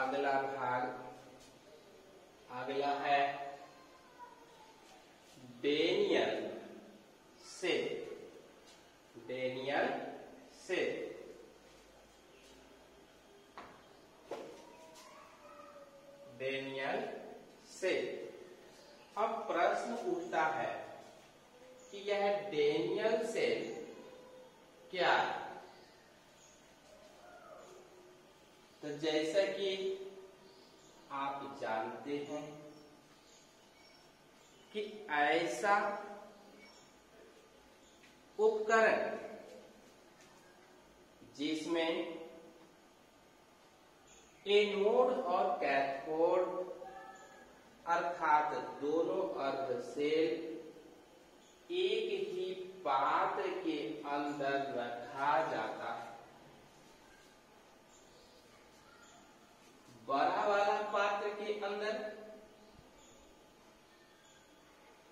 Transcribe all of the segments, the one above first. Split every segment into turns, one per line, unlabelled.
अगला भाग अगला है Daniell cell. Daniell cell Daniell cell. अब प्रश्न उठता है कि यह डेनियल सेल क्या है। तो जैसा कि आप जानते हैं कि ऐसा उपकरण जिसमें एनोड और कैथोड अर्थात दोनों अर्ध सेल एक ही पात्र के अंदर रखा जाता है। बड़ा वाला पात्र के अंदर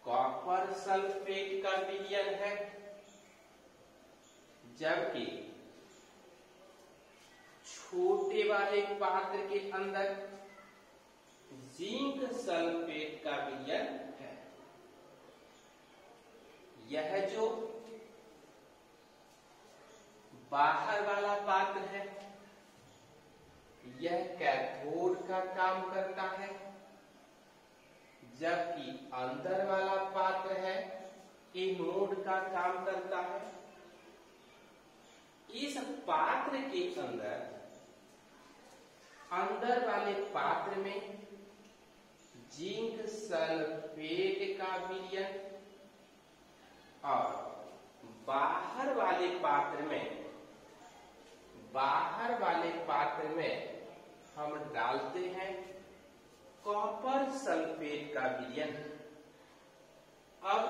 कॉपर सल्फेट का विलयन है, जबकि छोटे वाले पात्र के अंदर जिंक सल्फेट का विलयन है। यह जो बाहर वाला पात्र है यह कैथोड का काम करता है, जबकि अंदर वाला पात्र है एनोड का काम करता है। इस पात्र के अंदर वाले पात्र में जिंक सल्फेट का विलयन और बाहर वाले पात्र में हम डालते हैं कॉपर सल्फेट का विलयन। अब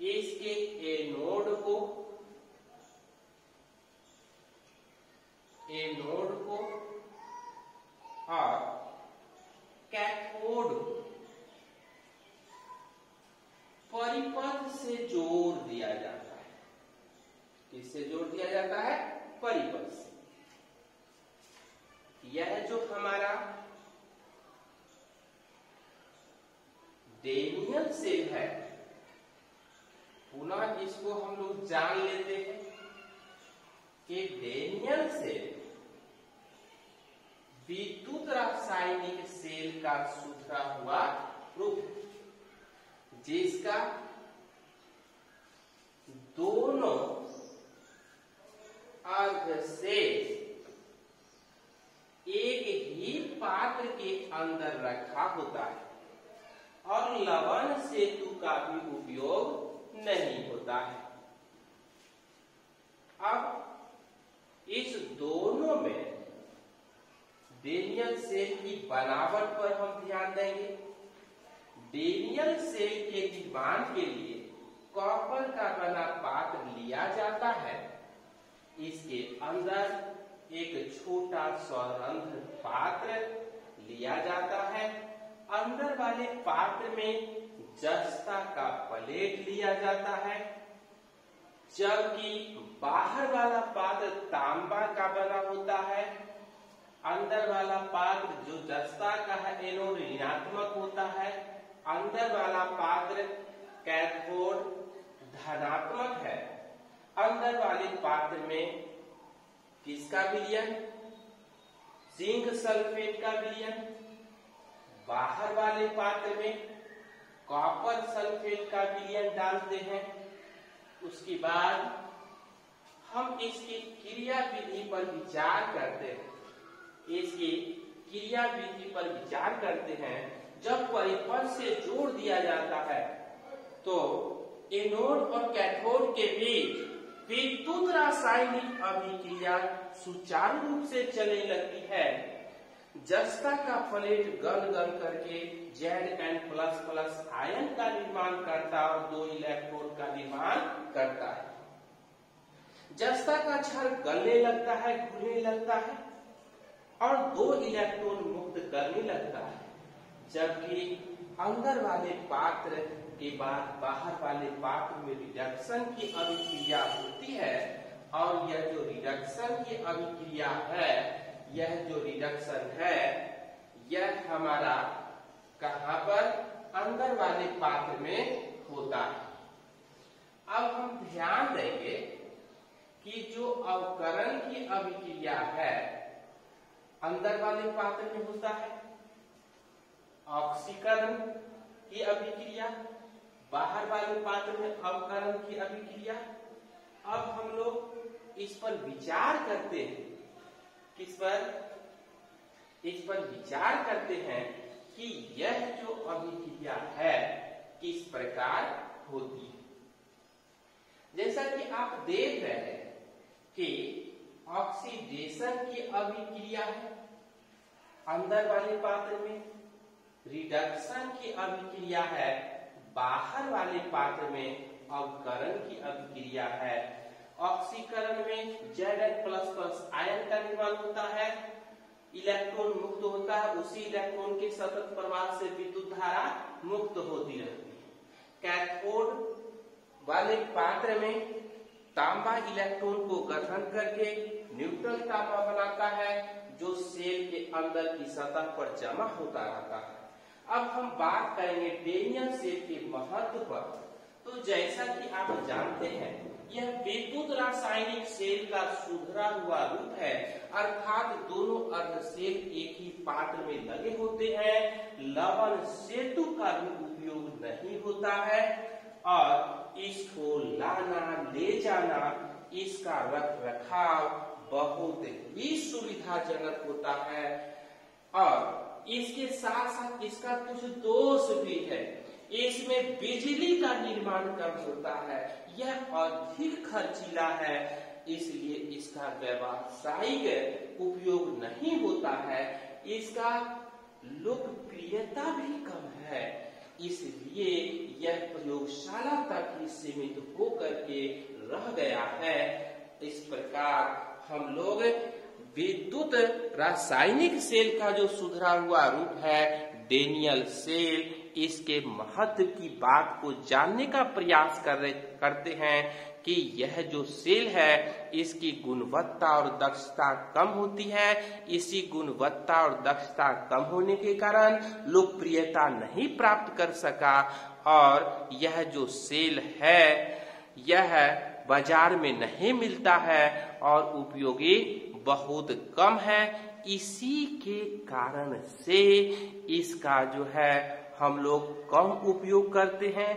इसके एनोड को और कैथोड परिपथ से जोड़ दिया जाता है। किससे जोड़ दिया जाता है? परिपथ से। यह जो हमारा डेनियल सेल है, पुनः इसको हम लोग जान लेते हैं कि डेनियल सेल विद्युत रासायनिक सेल का सुधरा हुआ रूप, जिसका दोनों अर्ध सेल एक ही पात्र के अंदर रखा होता है और लवण सेतु का भी उपयोग नहीं होता है। अब इस दोनों में डेनियल सेल की बनावट पर हम ध्यान देंगे। डेनियल सेल के निर्माण के लिए कॉपर का बना पात्र लिया जाता है। इसके अंदर एक छोटा स्वरंध्र पात्र लिया जाता है। अंदर वाले पात्र में जस्ता का प्लेट लिया जाता है, जबकि बाहर वाला पात्र तांबा का बना होता है। अंदर वाला पात्र जो जस्ता का है एनोड ऋणात्मक होता है, अंदर वाला पात्र कैथोड धनात्मक है। अंदर वाले पात्र में किसका विलयन? जिंक सल्फेट का विलयन। बाहर वाले पात्र में कॉपर सल्फेट का विलयन डालते हैं। उसके बाद हम इसकी क्रिया विधि पर विचार करते हैं। जब परिपथ से जोड़ दिया जाता है तो एनोड और कैथोड के बीच विद्युत रासायनिक अभिक्रिया सुचारू रूप से चलने लगती है। जस्ता का प्लेट गल करके Zn++ आयन का निर्माण करता है और 2 इलेक्ट्रॉन का निर्माण करता है। जस्ता का क्षार गलने लगता है, घुलने लगता है और 2 इलेक्ट्रॉन मुक्त करने लगता है, जबकि अंदर वाले पात्र के बाद बाहर वाले पात्र में रिडक्शन की अभिक्रिया होती है। और यह जो रिडक्शन की अभिक्रिया है यह जो रिडक्शन है यह हमारा कहां पर, अंदर वाले पात्र में होता है। अब हम ध्यान देंगे कि जो अवकरण की अभिक्रिया है अंदर वाले पात्र में होता है, ऑक्सीकरण की अभिक्रिया बाहर वाले पात्र में अवकरण की अभिक्रिया। अब हम लोग इस पर विचार करते हैं, किस पर, इस पर विचार करते हैं कि यह जो अभिक्रिया है किस प्रकार होती है। जैसा कि आप देख रहे हैं कि ऑक्सीडेशन की अभिक्रिया है अंदर वाले पात्र में, रिडक्शन की अभिक्रिया है बाहर वाले पात्र में, अवकरण की अभिक्रिया है। ऑक्सीकरण में Zn++ आयन का निर्माण होता है, इलेक्ट्रॉन मुक्त होता है, उसी इलेक्ट्रॉन के सतत प्रवाह से विद्युत धारा मुक्त होती रहती है। कैथोड वाले पात्र में तांबा इलेक्ट्रॉन को ग्रहण करके न्यूट्रल तांबा बनाता है जो सेल के अंदर की सतह पर जमा होता रहता है। अब हम बात करेंगे डेनियल सेल के महत्व पर। तो जैसा कि आप जानते हैं यह विद्युत रासायनिक सेल का सुधरा हुआ रूप है, अर्थात दोनों अर्ध सेल एक ही पात्र में लगे होते हैं, लवण सेतु का भी उपयोग नहीं होता है और इसको लाना ले जाना, इसका रख रखाव बहुत ही सुविधाजनक होता है। और इसके साथ साथ इसका कुछ दोष भी है, इसमें बिजली का निर्माण कम होता है, यह अधिक खर्चीला है, इसलिए इसका व्यावसायिक उपयोग नहीं होता है, इसका लोकप्रियता भी कम है, इसलिए यह प्रयोगशाला तक ही सीमित होकर के रह गया है। इस प्रकार हम लोग विद्युत रासायनिक सेल का जो सुधरा हुआ रूप है डेनियल सेल, इसके महत्व की बात को जानने का प्रयास करते हैं कि यह जो सेल है इसकी गुणवत्ता और दक्षता कम होती है। इसी गुणवत्ता और दक्षता कम होने के कारण लोकप्रियता नहीं प्राप्त कर सका और यह जो सेल है यह बाजार में नहीं मिलता है और उपयोगी बहुत कम है। इसी के कारण से इसका जो है हम लोग कम उपयोग करते हैं।